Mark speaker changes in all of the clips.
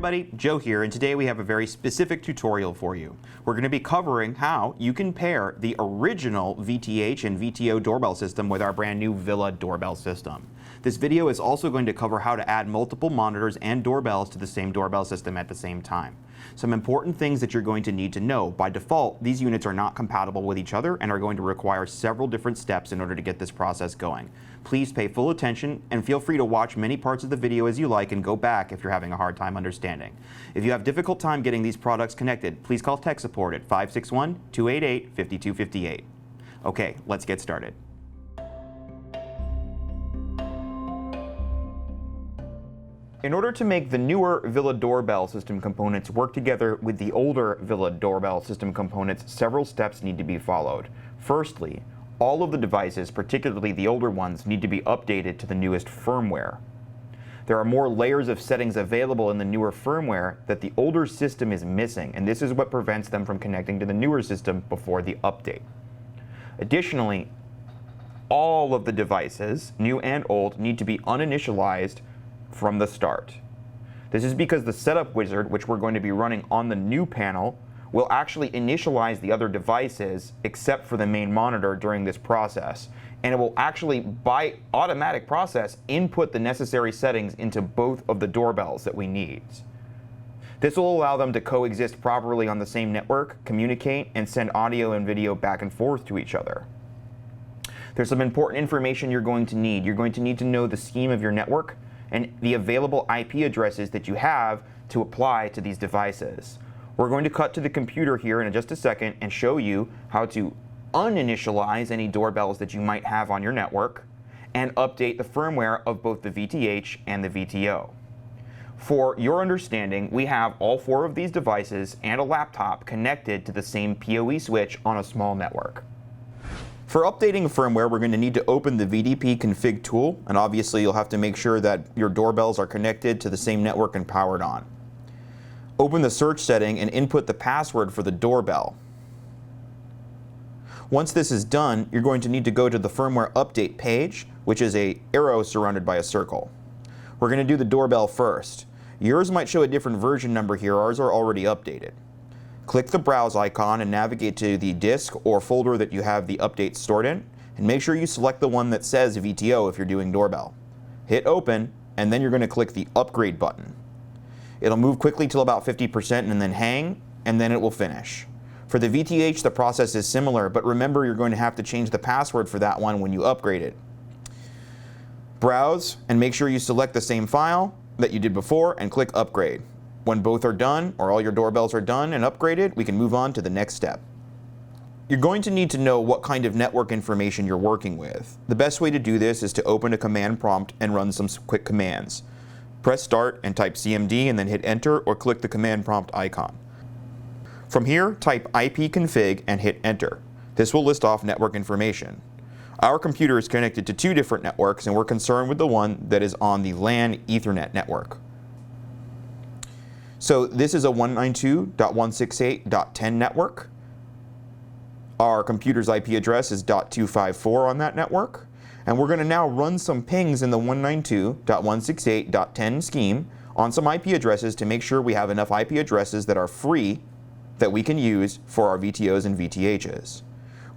Speaker 1: everybody, Joe here, and today we have a very specific tutorial for you. We're going to be covering how you can pair the original VTH and VTO doorbell system with our brand new Villa doorbell system. This video is also going to cover how to add multiple monitors and doorbells to the same doorbell system at the same time. Some important things that you're going to need to know. By default, these units are not compatible with each other and are going to require several different steps in order to get this process going. Please pay full attention and feel free to watch many parts of the video as you like and go back if you're having a hard time understanding. If you have difficult time getting these products connected, please call tech support at 561-288-5258. Okay, let's get started. In order to make the newer Villa doorbell system components work together with the older Villa doorbell system components, several steps need to be followed. Firstly, all of the devices, particularly the older ones, need to be updated to the newest firmware. There are more layers of settings available in the newer firmware that the older system is missing, and this is what prevents them from connecting to the newer system before the update. Additionally, all of the devices, new and old, need to be uninitialized from the start. This is because the setup wizard, which we're going to be running on the new panel, will actually initialize the other devices except for the main monitor during this process. And it will actually, by automatic process, input the necessary settings into both of the doorbells that we need. This will allow them to coexist properly on the same network, communicate, and send audio and video back and forth to each other. There's some important information you're going to need. You're going to need to know the scheme of your network and the available IP addresses that you have to apply to these devices. We're going to cut to the computer here in just a second and show you how to uninitialize any doorbells that you might have on your network and update the firmware of both the VTH and the VTO. For your understanding, we have all four of these devices and a laptop connected to the same PoE switch on a small network. For updating firmware, we're going to need to open the VDP config tool, and obviously you'll have to make sure that your doorbells are connected to the same network and powered on. Open the search setting and input the password for the doorbell. Once this is done, you're going to need to go to the firmware update page, which is an arrow surrounded by a circle. We're going to do the doorbell first. Yours might show a different version number here, ours are already updated. Click the browse icon and navigate to the disk or folder that you have the update stored in, and make sure you select the one that says VTO if you're doing doorbell. Hit open, and then you're going to click the upgrade button. It'll move quickly till about 50% and then hang, and then it will finish. For the VTH, the process is similar, but remember you're going to have to change the password for that one when you upgrade it. Browse and make sure you select the same file that you did before and click upgrade. When both are done, or all your doorbells are done and upgraded, we can move on to the next step. You're going to need to know what kind of network information you're working with. The best way to do this is to open a command prompt and run some quick commands. Press start and type CMD and then hit enter or click the command prompt icon. From here, type ipconfig and hit enter. This will list off network information. Our computer is connected to two different networks and we're concerned with the one that is on the LAN Ethernet network. So this is a 192.168.10 network. Our computer's IP address is .254 on that network. And we're going to now run some pings in the 192.168.10 scheme on some IP addresses to make sure we have enough IP addresses that are free that we can use for our VTOs and VTHs.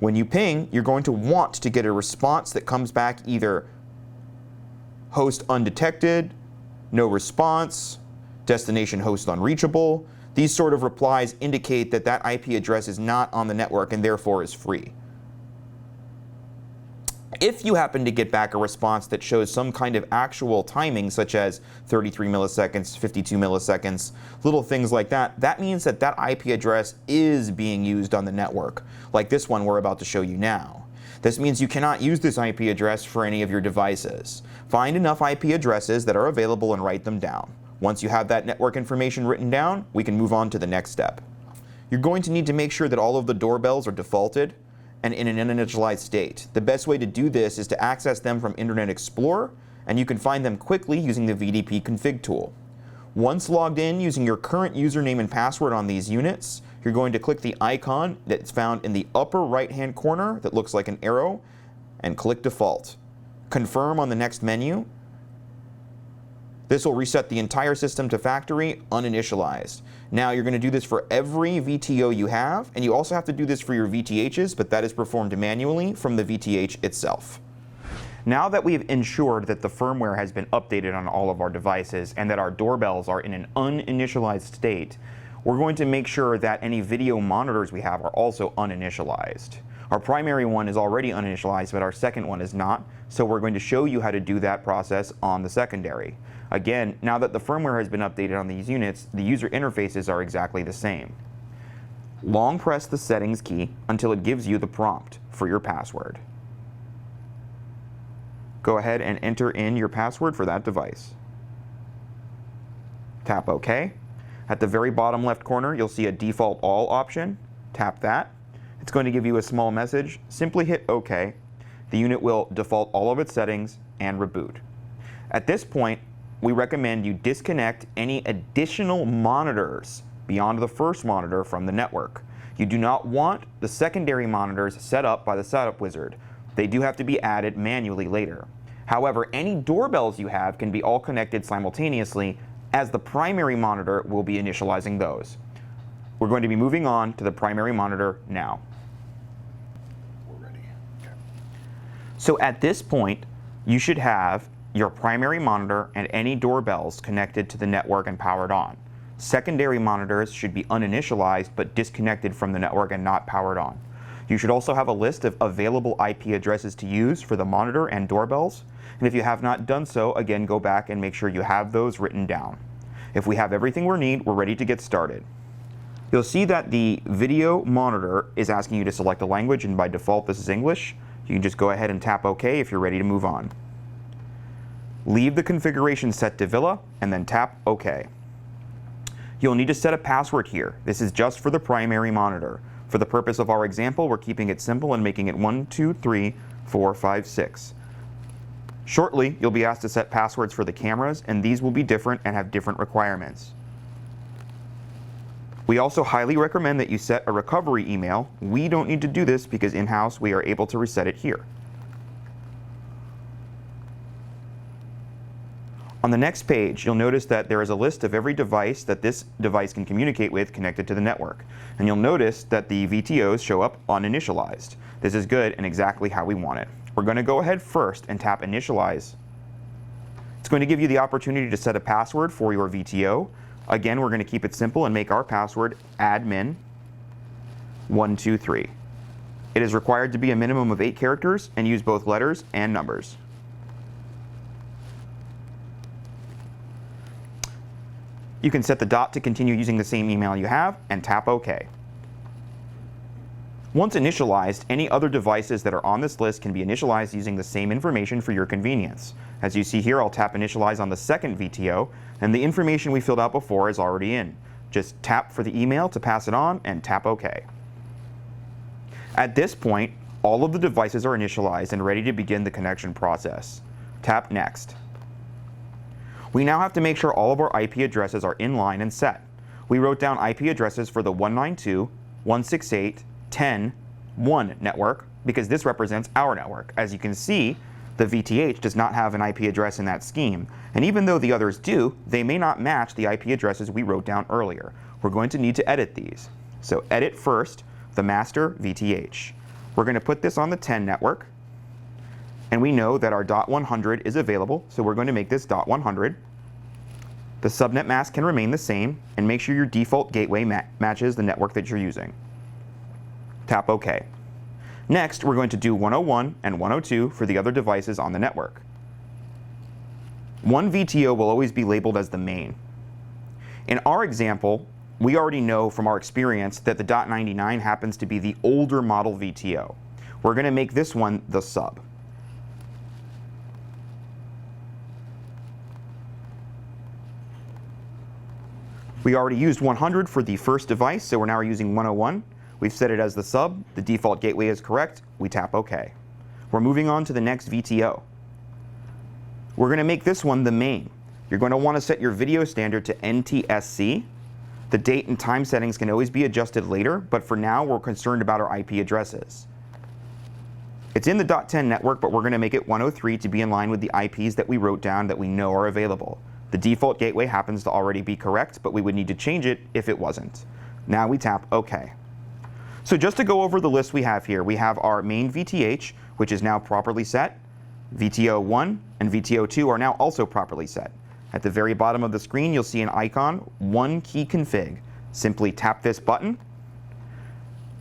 Speaker 1: When you ping, you're going to want to get a response that comes back either host undetected, no response, destination host unreachable. These sort of replies indicate that that IP address is not on the network and therefore is free. If you happen to get back a response that shows some kind of actual timing, such as 33 milliseconds, 52 milliseconds, little things like that, that means that that IP address is being used on the network, like this one we're about to show you now. This means you cannot use this IP address for any of your devices. Find enough IP addresses that are available and write them down. Once you have that network information written down, we can move on to the next step. You're going to need to make sure that all of the doorbells are defaulted and in an uninitialized state. The best way to do this is to access them from Internet Explorer, and you can find them quickly using the VDP config tool. Once logged in using your current username and password on these units, you're going to click the icon that's found in the upper right-hand corner that looks like an arrow and click Default. Confirm on the next menu. This will reset the entire system to factory uninitialized. Now you're going to do this for every VTO you have, and you also have to do this for your VTHs, but that is performed manually from the VTH itself. Now that we've ensured that the firmware has been updated on all of our devices and that our doorbells are in an uninitialized state, we're going to make sure that any video monitors we have are also uninitialized. Our primary one is already uninitialized, but our second one is not, so we're going to show you how to do that process on the secondary. Again, now that the firmware has been updated on these units, the user interfaces are exactly the same. Long press the settings key until it gives you the prompt for your password. Go ahead and enter in your password for that device. Tap OK. At the very bottom left corner, you'll see a default all option. Tap that. It's going to give you a small message. Simply hit OK. The unit will default all of its settings and reboot. At this point, we recommend you disconnect any additional monitors beyond the first monitor from the network. You do not want the secondary monitors set up by the setup wizard. They do have to be added manually later. However, any doorbells you have can be all connected simultaneously, as the primary monitor will be initializing those. We're going to be moving on to the primary monitor now.
Speaker 2: We're ready. Okay.
Speaker 1: So at this point, you should have your primary monitor and any doorbells connected to the network and powered on. Secondary monitors should be uninitialized but disconnected from the network and not powered on. You should also have a list of available IP addresses to use for the monitor and doorbells. And if you have not done so, again, go back and make sure you have those written down. If we have everything we need, we're ready to get started. You'll see that the video monitor is asking you to select a language, and by default this is English. You can just go ahead and tap OK if you're ready to move on. Leave the configuration set to Villa and then tap OK. You'll need to set a password here. This is just for the primary monitor. For the purpose of our example, we're keeping it simple and making it 1, 2, 3, 4, 5, 6. Shortly, you'll be asked to set passwords for the cameras, and these will be different and have different requirements. We also highly recommend that you set a recovery email. We don't need to do this because in-house we are able to reset it here. On the next page, you'll notice that there is a list of every device that this device can communicate with connected to the network. And you'll notice that the VTOs show up uninitialized. This is good and exactly how we want it. We're going to go ahead first and tap Initialize. It's going to give you the opportunity to set a password for your VTO. Again, we're going to keep it simple and make our password admin123. It is required to be a minimum of 8 characters and use both letters and numbers. You can set the dot to continue using the same email you have and tap OK. Once initialized, any other devices that are on this list can be initialized using the same information for your convenience. As you see here, I'll tap Initialize on the second VTO, and the information we filled out before is already in. Just tap for the email to pass it on and tap OK. At this point, all of the devices are initialized and ready to begin the connection process. Tap Next. We now have to make sure all of our IP addresses are in line and set. We wrote down IP addresses for the 192.168.10.1 network because this represents our network. As you can see, the VTH does not have an IP address in that scheme, and even though the others do, they may not match the IP addresses we wrote down earlier. We're going to need to edit these. So edit first the master VTH. We're going to put this on the 10 network, and we know that our .100 is available, so we're going to make this .100. The subnet mask can remain the same, and make sure your default gateway matches the network that you're using. Tap OK. Next, we're going to do 101 and 102 for the other devices on the network. One VTO will always be labeled as the main. In our example, we already know from our experience that the .99 happens to be the older model VTO. We're going to make this one the sub. We already used 100 for the first device, so we're now using 101. We've set it as the sub. The default gateway is correct. We tap OK. We're moving on to the next VTO. We're going to make this one the main. You're going to want to set your video standard to NTSC. The date and time settings can always be adjusted later, but for now we're concerned about our IP addresses. It's in the .10 network, but we're going to make it 103 to be in line with the IPs that we wrote down that we know are available. The default gateway happens to already be correct, but we would need to change it if it wasn't. Now we tap OK. So just to go over the list we have here, we have our main VTH, which is now properly set. VTO 1 and VTO 2 are now also properly set. At the very bottom of the screen, you'll see an icon, One Key Config. Simply tap this button,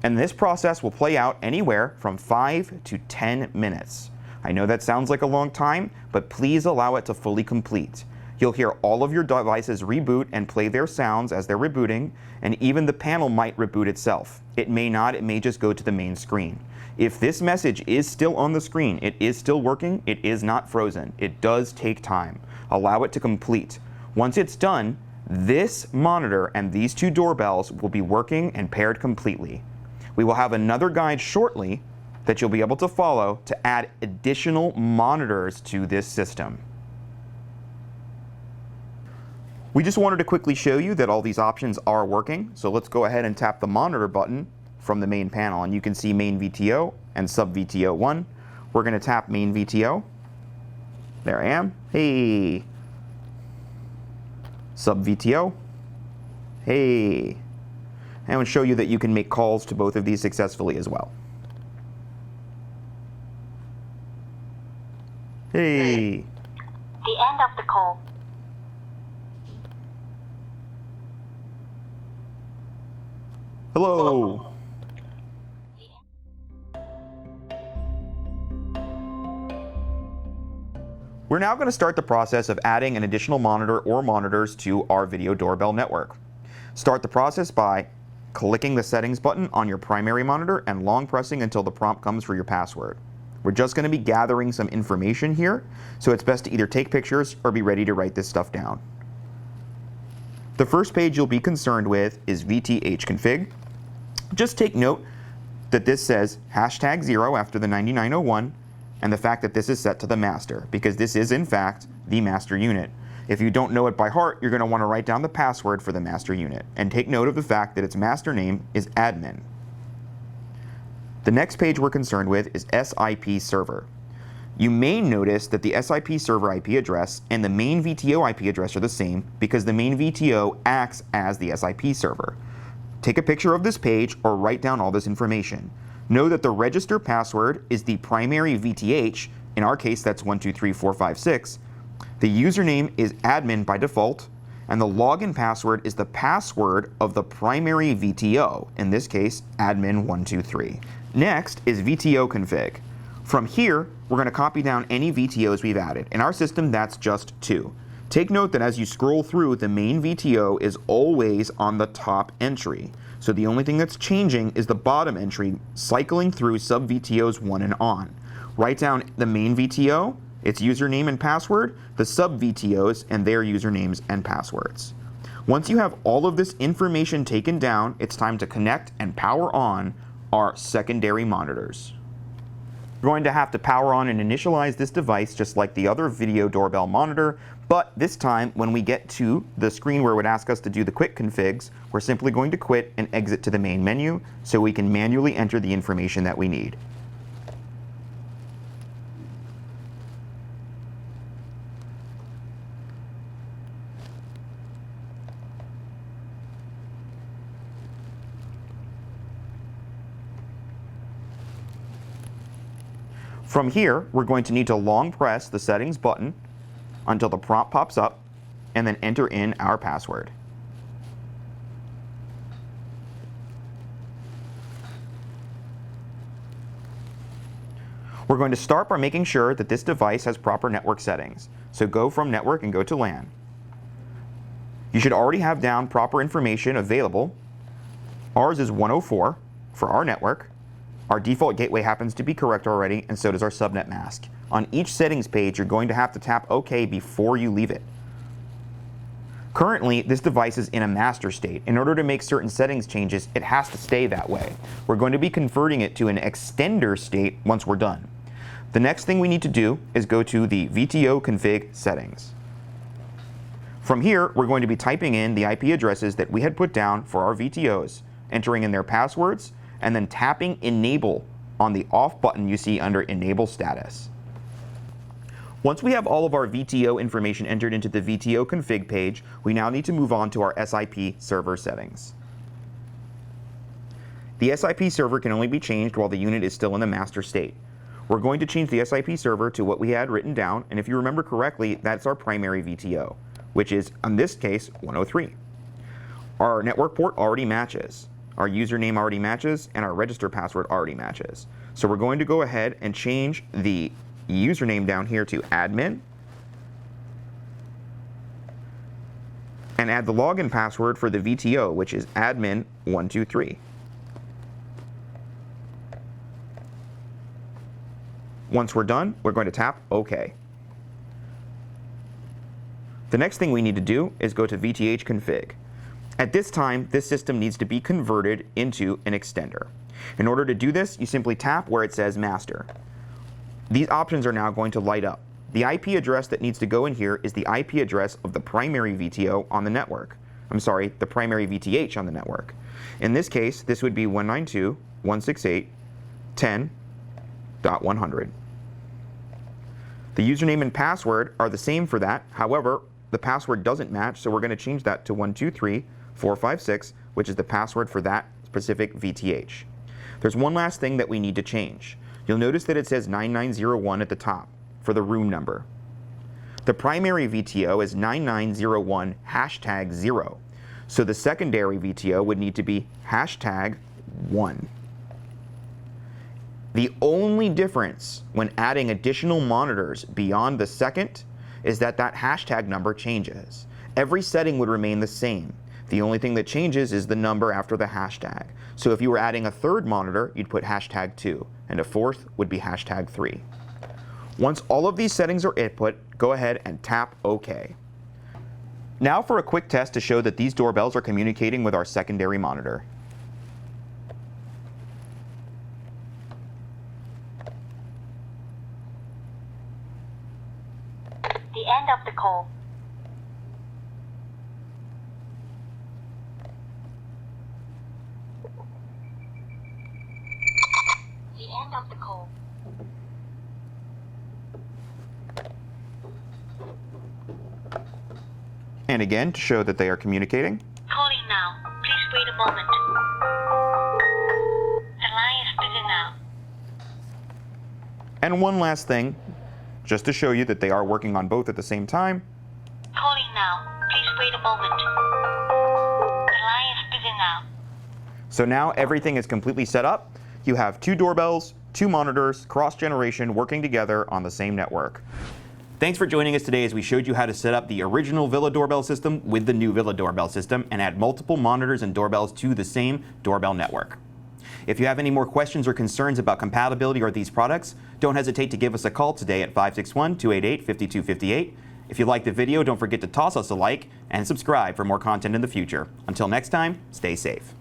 Speaker 1: and this process will play out anywhere from 5 to 10 minutes. I know that sounds like a long time, but please allow it to fully complete. You'll hear all of your devices reboot and play their sounds as they're rebooting, and even the panel might reboot itself. It may not, it may just go to the main screen. If this message is still on the screen, it is still working, it is not frozen. It does take time. Allow it to complete. Once it's done, this monitor and these two doorbells will be working and paired completely. We will have another guide shortly that you'll be able to follow to add additional monitors to this system. We just wanted to quickly show you that all these options are working, so let's go ahead and tap the monitor button from the main panel, and you can see main VTO and sub VTO 1. We're going to tap main VTO. There I am. Hey. Sub VTO. Hey. And I want to show you that you can make calls to both of these successfully as well. Hey.
Speaker 3: The end of the call.
Speaker 1: Hello. We're now going to start the process of adding an additional monitor or monitors to our video doorbell network. Start the process by clicking the settings button on your primary monitor and long pressing until the prompt comes for your password. We're just going to be gathering some information here, so it's best to either take pictures or be ready to write this stuff down. The first page you'll be concerned with is VTH config. Just take note that this says #0 after the 9901 and the fact that this is set to the master, because this is in fact the master unit. If you don't know it by heart, you're going to want to write down the password for the master unit and take note of the fact that its master name is admin. The next page we're concerned with is SIP server. You may notice that the SIP server IP address and the main VTO IP address are the same because the main VTO acts as the SIP server. Take a picture of this page or write down all this information. Know that the register password is the primary VTH, in our case that's 123456. The username is admin by default, and the login password is the password of the primary VTO, in this case admin123. Next is VTO config. From here, we're going to copy down any VTOs we've added. In our system, that's just 2. Take note that as you scroll through, the main VTO is always on the top entry. So the only thing that's changing is the bottom entry, cycling through sub VTOs 1 and on. Write down the main VTO, its username and password, the sub VTOs, and their usernames and passwords. Once you have all of this information taken down, it's time to connect and power on our secondary monitors. You're going to have to power on and initialize this device just like the other video doorbell monitor, but this time when we get to the screen where it would ask us to do the quick configs, we're simply going to quit and exit to the main menu so we can manually enter the information that we need. From here, we're going to need to long press the settings button until the prompt pops up and then enter in our password. We're going to start by making sure that this device has proper network settings. So go from network and go to LAN. You should already have down proper information available. Ours is 104 for our network. Our default gateway happens to be correct already, and so does our subnet mask. On each settings page, you're going to have to tap OK before you leave it. Currently, this device is in a master state. In order to make certain settings changes, it has to stay that way. We're going to be converting it to an extender state once we're done. The next thing we need to do is go to the VTO config settings. From here, we're going to be typing in the IP addresses that we had put down for our VTOs, entering in their passwords, and then tapping Enable on the off button you see under Enable Status. Once we have all of our VTO information entered into the VTO config page, we now need to move on to our SIP server settings. The SIP server can only be changed while the unit is still in the master state. We're going to change the SIP server to what we had written down, and if you remember correctly, that's our primary VTO, which is, in this case, 103. Our network port already matches, our username already matches, and our register password already matches. So we're going to go ahead and change the username down here to admin, and add the login password for the VTO, which is admin123. Once we're done, we're going to tap OK. The next thing we need to do is go to VTH config. At this time, this system needs to be converted into an extender. In order to do this, you simply tap where it says master. These options are now going to light up. The IP address that needs to go in here is the IP address of the primary VTO on the network. I'm sorry, the primary VTH on the network. In this case, this would be 192.168.10.100. The username and password are the same for that. However, the password doesn't match, so we're going to change that to 123456, which is the password for that specific VTH. There's one last thing that we need to change. You'll notice that it says 9901 at the top for the room number. The primary VTO is 9901 #0. So the secondary VTO would need to be #1. The only difference when adding additional monitors beyond the second is that that hashtag number changes. Every setting would remain the same. The only thing that changes is the number after the hashtag. So if you were adding a third monitor, you'd put #2, and a fourth would be #3. Once all of these settings are input, go ahead and tap OK. Now for a quick test to show that these doorbells are communicating with our secondary monitor.
Speaker 3: The end of the call. The end of the call.
Speaker 1: And again, to show that they are communicating.
Speaker 3: Calling now. Please wait a moment. The line is busy now.
Speaker 1: And one last thing, just to show you that they are working on both at the same time.
Speaker 3: Calling now. Please wait a moment. The line is busy now.
Speaker 1: So now everything is completely set up. You have 2 doorbells, 2 monitors, cross-generation, working together on the same network. Thanks for joining us today as we showed you how to set up the original Villa doorbell system with the new Villa doorbell system and add multiple monitors and doorbells to the same doorbell network. If you have any more questions or concerns about compatibility or these products, don't hesitate to give us a call today at 561-288-5258. If you liked the video, don't forget to toss us a like and subscribe for more content in the future. Until next time, stay safe.